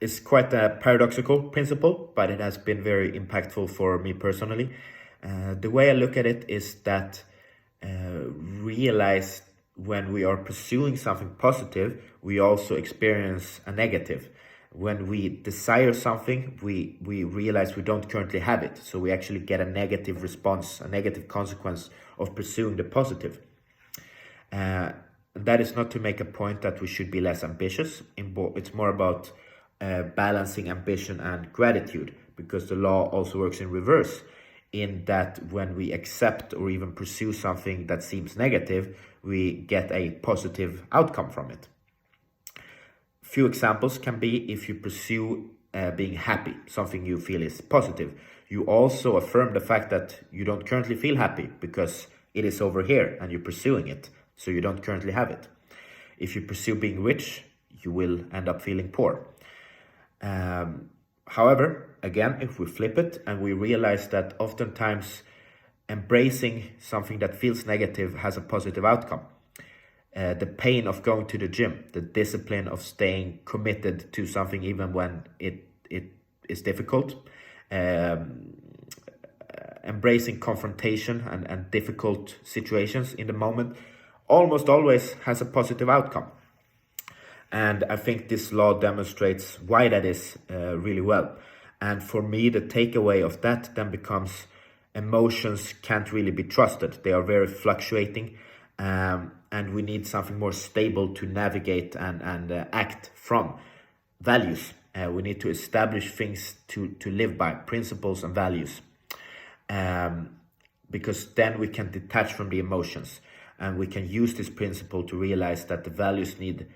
It's quite a paradoxical principle, but it has been very impactful for me personally. The way I look at it is that realize when we are pursuing something positive, we also experience a negative. When we desire something, we realize we don't currently have it. So we actually get a negative response, a negative consequence of pursuing the positive. That is not to make a point that we should be less ambitious. It's more about balancing ambition and gratitude, because the law also works in reverse, in that when we accept or even pursue something that seems negative, we get a positive outcome from it. Few examples can be if you pursue being happy, something you feel is positive. You also affirm the fact that you don't currently feel happy because it is over here and you're pursuing it, so you don't currently have it. If you pursue being rich, you will end up feeling poor. However, again, if we flip it and we realize that oftentimes embracing something that feels negative has a positive outcome. The pain of going to the gym, the discipline of staying committed to something even when it is difficult, embracing confrontation and difficult situations in the moment almost always has a positive outcome. And I think this law demonstrates why that is really well. And for me, the takeaway of that then becomes emotions can't really be trusted. They are very fluctuating, and we need something more stable to navigate and act from. Values. We need to establish things to live by, principles and values. Because then we can detach from the emotions, and we can use this principle to realize that the values need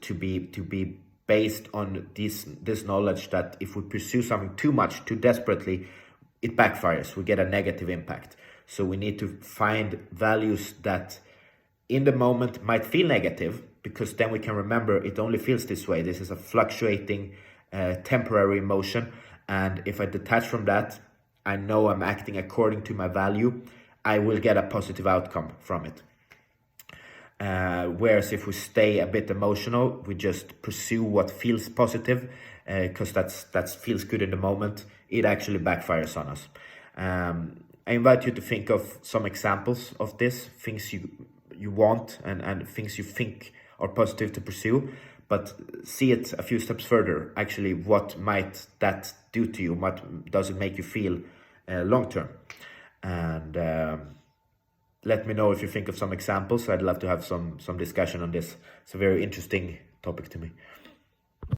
to be based on this knowledge that if we pursue something too much, too desperately, it backfires. We get a negative impact. So we need to find values that in the moment might feel negative, because then we can remember it only feels this way. This is a fluctuating, temporary emotion. And if I detach from that, I know I'm acting according to my value, I will get a positive outcome from it. Whereas if we stay a bit emotional, we just pursue what feels positive, because that feels good in the moment, it actually backfires on us. I invite you to think of some examples of this, things you want and things you think are positive to pursue, but see it a few steps further. Actually, what might that do to you? What does it make you feel long term? And let me know if you think of some examples. I'd love to have some discussion on this. It's a very interesting topic to me.